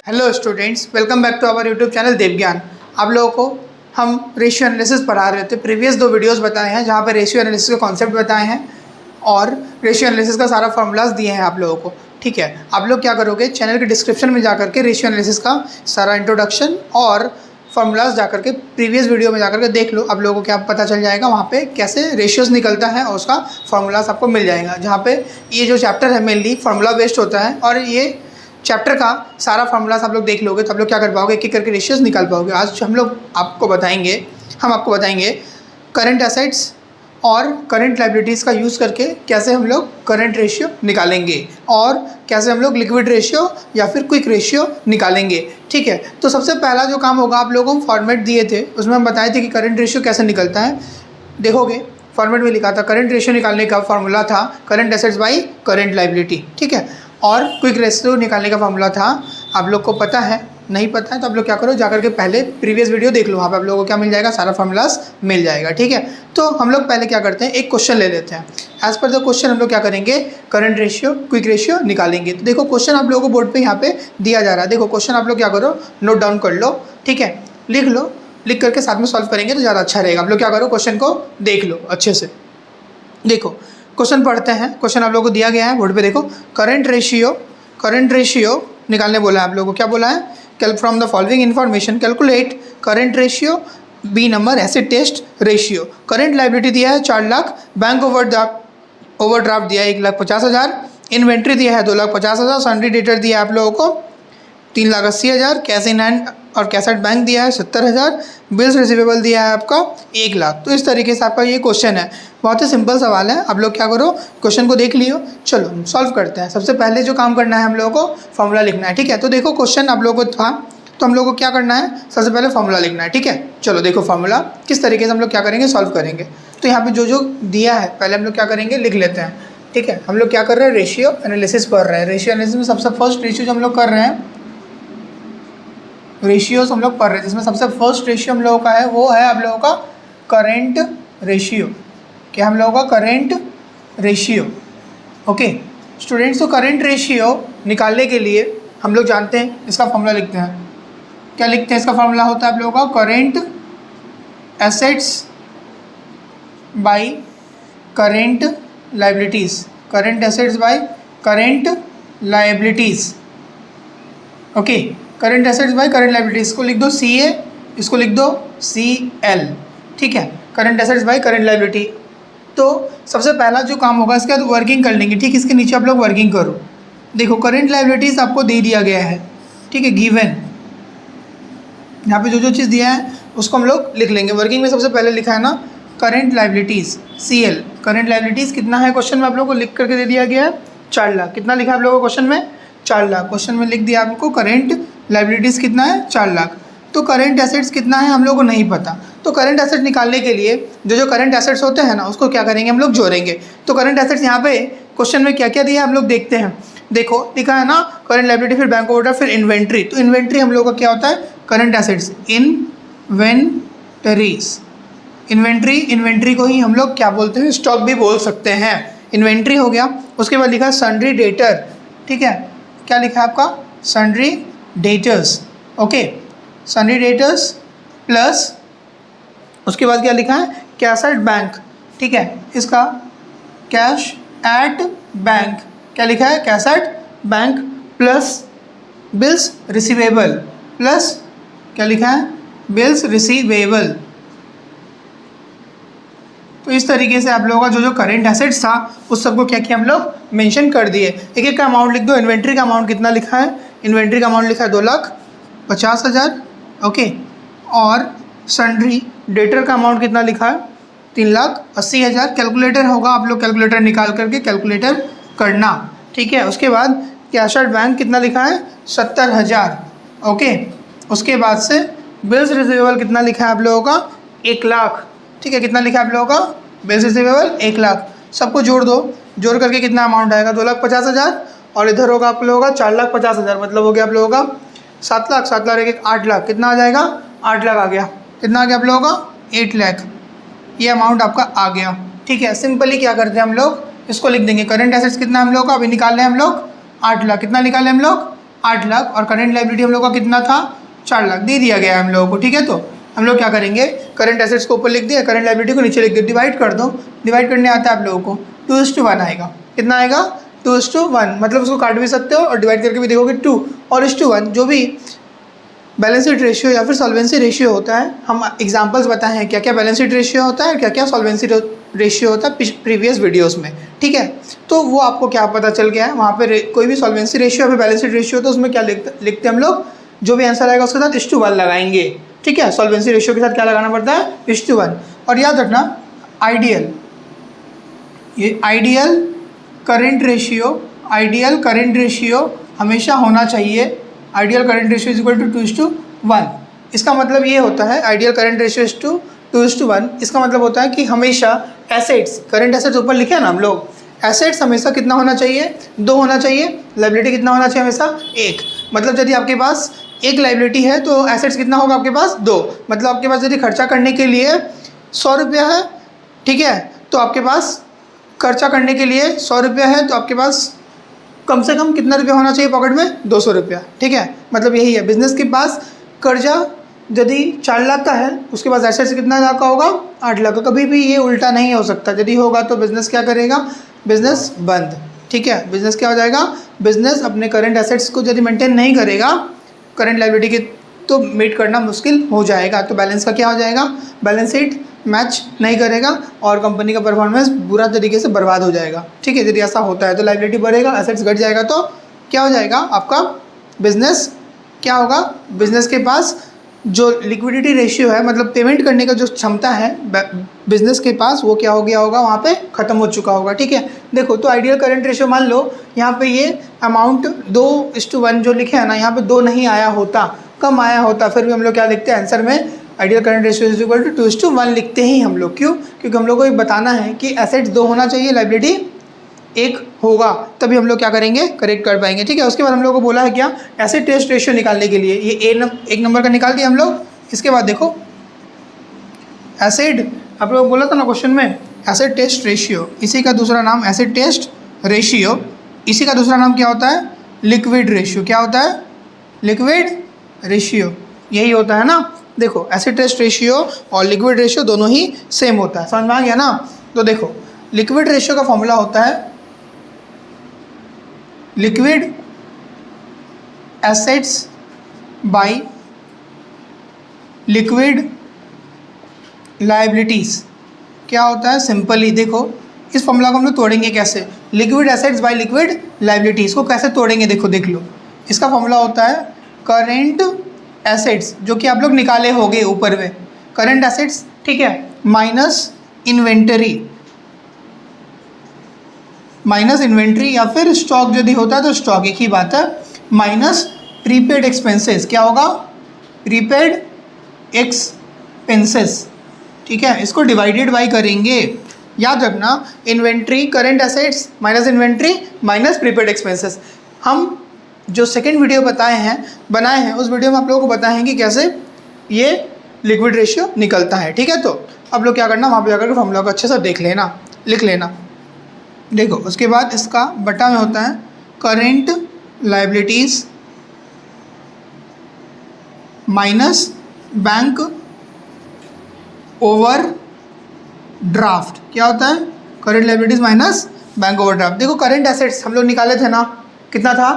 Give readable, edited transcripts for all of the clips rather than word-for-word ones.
Hello students, welcome back to our YouTube channel Devgyan. आप लोगों को हम रेशियो एनालिसिस पढ़ा रहे थे। प्रीवियस 2 वीडियोस बताए हैं जहां पर रेशियो एनालिसिस के कॉन्सेप्ट बताए हैं और रेशियो एनालिसिस का सारा फार्मूलाज दिए हैं आप लोगों को। ठीक है, आप लोग क्या करोगे, चैनल के डिस्क्रिप्शन में जाकर के रेशियो एनालिसिस का सारा इंट्रोडक्शन और फार्मूलाज जाकर के प्रीवियस वीडियो में जाकर के देख लो। आप लोगों को क्या पता चल जाएगा वहाँ पे कैसे रेशियोज निकलता है और उसका फार्मूलाज आपको मिल जाएगा। जहाँ पे ये जो चैप्टर है मेनली फार्मूला बेस्ड होता है और ये चैप्टर का सारा फार्मूलाज आप लोग देख लोगे तो आप लोग क्या कर पाओगे, एक एक करके रेशियोज निकाल पाओगे। आज हम आपको बताएंगे करंट एसेट्स और करंट लायबिलिटीज़ का यूज़ करके कैसे हम लोग करंट रेशियो निकालेंगे और कैसे हम लोग लिक्विड रेशियो या फिर क्विक रेशियो निकालेंगे। ठीक है, तो सबसे पहला जो काम होगा, आप लोगों को फॉर्मेट दिए थे उसमें हम बताए थे कि करंट रेशियो कैसे निकलता है। देखोगे फॉर्मेट में लिखा था करंट रेशियो निकालने का फार्मूला था current assets by current liability. ठीक है, और क्विक रेशियो निकालने का फार्मूला था, आप लोग को पता है, नहीं पता है तो आप लोग क्या करो, जाकर के पहले प्रीवियस वीडियो देख लो, वहाँ पे आप लोगों को क्या मिल जाएगा, सारा फार्मूलाज मिल जाएगा। ठीक है, तो हम लोग पहले क्या करते हैं, एक क्वेश्चन ले लेते हैं। एज पर द क्वेश्चन हम लोग क्या करेंगे, करंट रेशियो क्विक रेशियो निकालेंगे। तो देखो क्वेश्चन आप लोगों को बोर्ड पे यहाँ पे दिया जा रहा है। देखो क्वेश्चन आप लोग क्या करो, नोट डाउन कर लो। ठीक है, लिख लो, लिख करके साथ में सॉल्व करेंगे तो ज़्यादा अच्छा रहेगा। आप लोग क्या करो, क्वेश्चन को देख लो अच्छे से। देखो क्वेश्चन पढ़ते हैं। क्वेश्चन आप लोगों को दिया गया है बोर्ड पे, देखो करंट रेशियो निकालने बोला है आप लोगों को। क्या बोला है, from the following information calculate current ratio, B number acid test ratio. Current liability दिया है 4 लाख, बैंक ओवरड्राफ्ट दिया है 1,50,000, इन्वेंट्री दिया है 2,50,000, सन्ड्री डेटर दिया है आप लोगों को 3,80,000, कैश इन हैंड और कैश एट बैंक दिया है 70,000, बिल्स रिसीवेबल दिया है आपका 1 लाख। तो इस तरीके से आपका ये क्वेश्चन है। बहुत ही सिंपल सवाल है। आप लोग क्या करो, क्वेश्चन को देख लियो, चलो सॉल्व करते हैं। सबसे पहले जो काम करना है हम लोगों को फॉर्मूला लिखना है। ठीक है, तो देखो क्वेश्चन आप लोगों को था तो हम लोगों को क्या करना है, सबसे पहले फॉर्मूला लिखना है। ठीक है, चलो देखो फॉर्मूला किस तरीके से हम लोग क्या करेंगे, सॉल्व करेंगे। तो यहाँ पे जो जो दिया है पहले हम लोग क्या करेंगे, लिख लेते हैं। ठीक है, हम लोग क्या कर रहे हैं, रेशियो एनालिसिस पढ़ रहे हैं। रेशियो एनालिसिस में सबसे फर्स्ट रेशियो जो हम लोग कर रहे हैं, रेशियोज हम लोग पढ़ रहे हैं, जिसमें सबसे फर्स्ट रेशियो हम लोगों का है वो है आप लोगों का करेंट रेशियो। क्या हम लोगों का करेंट रेशियो। ओके स्टूडेंट्स, तो करेंट रेशियो निकालने के लिए हम लोग जानते हैं इसका फॉर्मूला लिखते हैं। क्या लिखते हैं, इसका फॉर्मूला होता है आप लोगों का current assets by current liabilities, current assets by current liabilities. Okay, current assets by current liabilities, इसको लिख दो CA, इसको लिख दो CL। ठीक है, current assets by current liability. तो सबसे पहला जो काम होगा, इसके बाद वर्किंग कर लेंगे। ठीक, इसके नीचे आप लोग वर्किंग करो। देखो करंट लायबिलिटीज़ आपको दे दिया गया है। ठीक है, गिवन, यहाँ पे जो जो चीज़ दिया है उसको हम लोग लिख लेंगे। वर्किंग में सबसे पहले लिखा है ना current liabilities CL। Current liabilities कितना है क्वेश्चन में आप लोगों को लिख करके दे दिया गया है 4 लाख। कितना लिखा है आप लोगों को क्वेश्चन में, 4 लाख। क्वेश्चन में लिख दिया आपको करंट लायबिलिटीज़ कितना है, 4 लाख। तो करंट एसेट्स कितना है हम लोगों को नहीं पता। तो करंट एसेट निकालने के लिए जो जो करंट एसेट्स होते हैं ना उसको क्या करेंगे, हम लोग जोड़ेंगे। तो करंट एसेट्स यहाँ पे क्वेश्चन में क्या क्या दिया है हम लोग देखते हैं। देखो लिखा है ना करंट लायबिलिटी, फिर बैंक ओवरड्राफ्ट, फिर इन्वेंट्री। तो इन्वेंट्री हम लोग का क्या होता है, करंट एसेट्स इन्वेंटरीज। इन्वेंट्री को ही हम लोग क्या बोलते हैं, स्टॉक भी बोल सकते हैं। इन्वेंट्री हो गया। उसके बाद लिखा है सन्ड्री डेटर। ठीक है, क्या लिखा है आपका, sundry debtors. Okay, sundry debtors plus उसके बाद क्या लिखा है, कैश एट बैंक। ठीक है, इसका कैश एट बैंक, क्या लिखा है, cash at bank plus bills receivable, plus क्या लिखा है, बिल्स रिसीवेबल। तो इस तरीके से आप लोगों का जो जो करंट एसेट्स था उस सबको क्या किया, हम लोग मेंशन कर दिए। एक एक का अमाउंट लिख दो। इन्वेंट्री का अमाउंट कितना लिखा है, इन्वेंट्री का अमाउंट लिखा है 2,50,000। ओके, और सन्ड्री डेटर का अमाउंट कितना लिखा है, 3,80,000। कैलकुलेटर होगा, आप लोग कैलकुलेटर निकाल करके कैलकुलेटर करना। ठीक है, उसके बाद कैश एट बैंक कितना लिखा है, 70,000। ओके, उसके बाद से बिल्स रिसीवेबल कितना लिखा है आप लोगों का, 1 लाख। ठीक है, कितना लिखा है आप लोगों का, बिल्स रिसीवेबल 1 लाख। सबको जोड़ दो, जोड़ करके कितना अमाउंट आएगा, 2,50,000। और इधर होगा आप लोगों का 4,50,000, मतलब हो गया आप लोगों का 7 लाख। 7 लाख एक 8 लाख, कितना आ जाएगा, 8 लाख आ गया। कितना आ गया आप लोगों का, 8 लाख। ये अमाउंट आपका आ गया। ठीक है, सिंपली क्या करते हैं हम लोग, इसको लिख देंगे। करंट एसेट्स कितना हम लोग का अभी निकाल रहे हैं हम लोग, 8 लाख। कितना निकाले हम लोग, 8 लाख और करंट लायबिलिटी हम लोग का कितना था 4 लाख दे दिया गया है हम लोगों को। ठीक है, तो हम लोग क्या करेंगे, करंट एसेट्स को ऊपर लिख दिया, करंट लायबिलिटी को नीचे लिख दिया, डिवाइड कर दो। डिवाइड करने आता है आप लोगों को 2:1 आएगा। कितना आएगा 2:1, मतलब उसको काट भी सकते हो और डिवाइड करके भी देखोगे 2 और 1:1 जो भी बैलेंस शीट रेशियो या फिर सॉल्वेंसी रेशियो होता है। हम एग्जांपल्स बताए हैं क्या क्या बैलेंस शीट रेशियो होता है और क्या क्या सॉल्वेंसी रेशियो होता है प्रीवियस वीडियोस में। ठीक है, तो वो आपको क्या पता चल गया है, वहाँ पे कोई भी सॉल्वेंसी रेशियो या फिर बैलेंस शीट रेशियो तो उसमें क्या लिखते हैं हम लोग, जो भी आंसर आएगा उसके साथ 1:1 लगाएंगे। ठीक है, सॉल्वेंसी रेशियो के साथ क्या लगाना पड़ता है 1:1। और याद रखना आइडियल, ये आइडियल करंट रेशियो हमेशा होना चाहिए। Ideal current ratio is equal to 2:1। इसका मतलब ये होता है ideal current ratio is to 2:1। इसका मतलब होता है कि हमेशा एसेट्स, करंट एसेट्स ऊपर लिखे हैं ना हम लोग, एसेट्स हमेशा कितना होना चाहिए 2 होना चाहिए, लायबिलिटी कितना होना चाहिए हमेशा 1। मतलब यदि आपके पास एक लायबिलिटी है तो एसेट्स कितना होगा आपके पास 2। मतलब आपके पास यदि खर्चा करने के लिए 100 रुपया है, ठीक है, तो आपके पास खर्चा करने के लिए 100 रुपया है तो आपके पास कम से कम कितना रुपया होना चाहिए पॉकेट में 200 रुपया। ठीक है, मतलब यही है, बिजनेस के पास कर्जा यदि 4 लाख का है उसके पास एसेट्स कितना लाख का होगा 8 लाख का। कभी भी ये उल्टा नहीं हो सकता, यदि होगा तो बिजनेस क्या करेगा, बिजनेस बंद। ठीक है, बिजनेस क्या हो जाएगा, बिजनेस अपने करंट एसेट्स को यदि मेंटेन नहीं करेगा, करंट लायबिलिटी की तो मीट करना मुश्किल हो जाएगा। तो बैलेंस का क्या हो जाएगा, बैलेंस शीट मैच नहीं करेगा और कंपनी का परफॉर्मेंस बुरा तरीके से बर्बाद हो जाएगा। ठीक है, यदि ऐसा होता है तो लायबिलिटी बढ़ेगा, एसेट्स घट जाएगा तो क्या हो जाएगा आपका बिजनेस, क्या होगा बिजनेस के पास जो लिक्विडिटी रेशियो है, मतलब पेमेंट करने का जो क्षमता है बिजनेस के पास, वो क्या हो गया होगा, वहाँ पे ख़त्म हो चुका होगा। ठीक है, देखो तो आइडियल करंट रेशियो मान लो यहाँ पे ये अमाउंट 2:1 जो लिखे है ना, यहाँ पे 2 नहीं आया होता, कम आया होता, फिर भी हम लोग क्या लिखते हैं आंसर में, ideal current ratio is equal to 2:1 लिखते ही हम लोग। क्यों, क्योंकि हम लोग को ये बताना है कि एसेट्स 2 होना चाहिए, लायबिलिटी 1 होगा, तभी हम लोग क्या करेंगे, करेक्ट कर पाएंगे। ठीक है, उसके बाद हम लोग को बोला है क्या, एसेट टेस्ट रेशियो निकालने के लिए, ये एक नंबर का निकाल दिया हम लोग। इसके बाद देखो एसिड, आप लोग बोला था ना क्वेश्चन में, एसिड टेस्ट रेशियो, इसी का दूसरा नाम एसिड टेस्ट रेशियो, इसी का दूसरा नाम क्या होता है, लिक्विड रेशियो। क्या होता है, लिक्विड रेशियो, यही होता है ना। देखो एसिड टेस्ट रेशियो और लिक्विड रेशियो दोनों ही सेम होता है, समझ में आ गया ना। तो देखो लिक्विड रेशियो का फॉर्मूला होता है liquid assets by liquid liabilities. क्या होता है, सिंपली देखो इस फॉर्मूला को हम लोग तोड़ेंगे कैसे, liquid assets by liquid liabilities को कैसे तोड़ेंगे, देखो देख लो। इसका फॉर्मूला होता है करेंट एसेट्स, जो कि आप लोग निकाले होंगे ऊपर में, करंट एसेट्स, ठीक है, माइनस इन्वेंट्री या फिर स्टॉक यदि होता है तो स्टॉक, एक ही बात है, माइनस प्रीपेड एक्सपेंसेस। क्या होगा, प्रीपेड एक्सपेंसेस। ठीक है, इसको डिवाइडेड बाई करेंगे। याद रखना inventory, current assets minus inventory minus prepaid expenses. हम जो सेकेंड वीडियो बनाए हैं उस वीडियो में आप लोगों को बताए हैं कि कैसे ये लिक्विड रेशियो निकलता है। ठीक है, तो अब लोग क्या करना, वहाँ पे जाकर के फॉर्मूला को अच्छे से देख लेना, लिख लेना। देखो उसके बाद इसका बटा में होता है current liabilities minus bank over draft. क्या होता है, current liabilities minus bank over draft. देखो करंट एसेट्स हम लोग निकाले थे ना, कितना था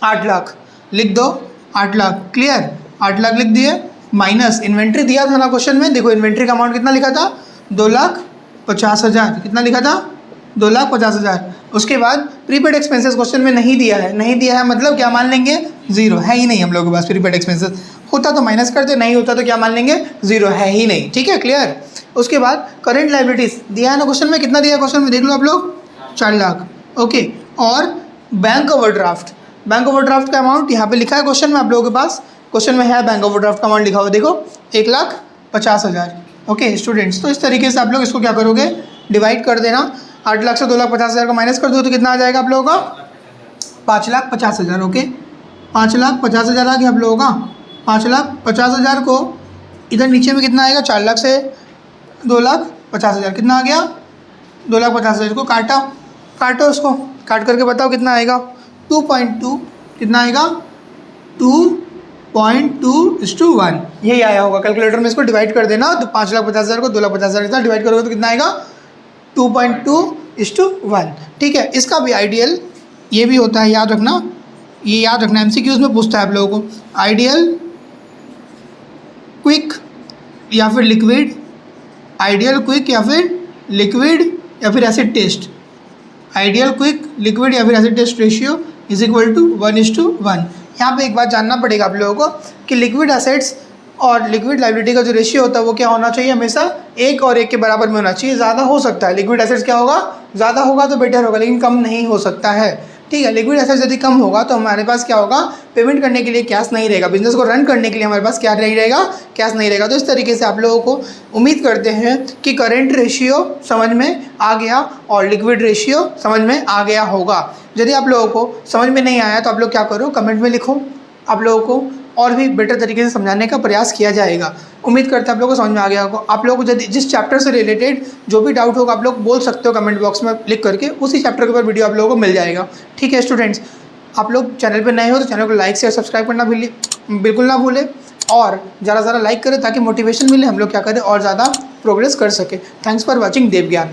8 लाख, लिख दो 8 लाख, क्लियर, 8 लाख लिख दिए, माइनस इन्वेंट्री दिया था ना क्वेश्चन में, देखो इन्वेंट्री का अमाउंट कितना लिखा था 2,50,000, कितना लिखा था 2,50,000। उसके बाद प्रीपेड एक्सपेंसेस क्वेश्चन में नहीं दिया है, मतलब क्या मान लेंगे, जीरो है ही नहीं हम लोगों के पास। प्रीपेड एक्सपेंसेस होता तो माइनस करते, नहीं होता तो क्या मान लेंगे, जीरो है ही नहीं। ठीक है, क्लियर। उसके बाद करंट लायबिलिटीज़ दिया है ना क्वेश्चन में, कितना दिया है क्वेश्चन में देख लो आप लोग, 4 लाख, ओके। और बैंक ओवरड्राफ्ट, बैंक ओवरड्राफ्ट का अमाउंट यहाँ पे लिखा है क्वेश्चन में, आप लोगों के पास क्वेश्चन में है बैंक ओवरड्राफ्ट का अमाउंट लिखा हुआ, देखो 1,50,000। ओके स्टूडेंट्स, तो इस तरीके से आप लोग इसको क्या करोगे, डिवाइड कर देना। 8 लाख से 2,50,000 को माइनस कर दो तो कितना आ जाएगा आप लोगों का, 5,50,000। ओके, 5,50,000 आ गया आप लोगों का। 5,50,000 को इधर नीचे में कितना आएगा, 4 लाख से 2,50,000 कितना आ गया, 2,50,000 को काटो उसको, काट करके बताओ कितना आएगा, 2.2, कितना आएगा 2.2:1 यही आया होगा। कैलकुलेटर में इसको डिवाइड कर देना, तो 5,50,000 को 2,50,000 के साथ डिवाइड करोगे तो कितना आएगा 2.2:1। ठीक है, इसका भी आइडियल ये भी होता है, याद रखना, ये याद रखना, एमसीक्यूज में पूछता है आप लोगों को। आइडियल, क्विक या फिर लिक्विड, आइडियल क्विक या फिर लिक्विड या फिर acid test, ideal quick liquid या फिर acid test ratio is equal to 1:1। यहाँ पे एक बात जानना पड़ेगा आप लोगों को कि लिक्विड एसिड्स और लिक्विड लाइबिलिटी का जो रेशियो होता है वो क्या होना चाहिए, हमेशा 1 और 1 के बराबर में होना चाहिए। ज़्यादा हो सकता है, लिक्विड एसिड्स क्या होगा, ज़्यादा होगा तो बेटर होगा, लेकिन कम नहीं हो सकता है। ठीक है, लिक्विड एसिड्स यदि कम होगा तो हमारे पास क्या होगा, पेमेंट करने के लिए कैश नहीं रहेगा, बिजनेस को रन करने के लिए हमारे पास क्या नहीं रहेगा, कैश नहीं रहेगा। तो इस तरीके से आप लोगों को उम्मीद करते हैं कि करेंट रेशियो समझ में आ गया और लिक्विड रेशियो समझ में आ गया होगा। यदि आप लोगों को समझ में नहीं आया तो आप लोग क्या करो, कमेंट में लिखो, आप लोगों को और भी बेटर तरीके से समझाने का प्रयास किया जाएगा। उम्मीद करते हैं आप लोगों को समझ में आ गया होगा। आप लोगों को यदि जिस चैप्टर से रिलेटेड जो भी डाउट होगा आप लोग बोल सकते हो कमेंट बॉक्स में लिख करके, उसी चैप्टर के ऊपर वीडियो आप लोगों को मिल जाएगा। ठीक है स्टूडेंट्स, आप लोग चैनल पर नए हो तो चैनल को लाइक शेयर सब्सक्राइब करना बिल्कुल ना भूलें और ज़्यादा लाइक करें ताकि मोटिवेशन मिले, हम लोग क्या करें और ज़्यादा प्रोग्रेस कर सके। थैंक्स फॉर वॉचिंग देव ज्ञान।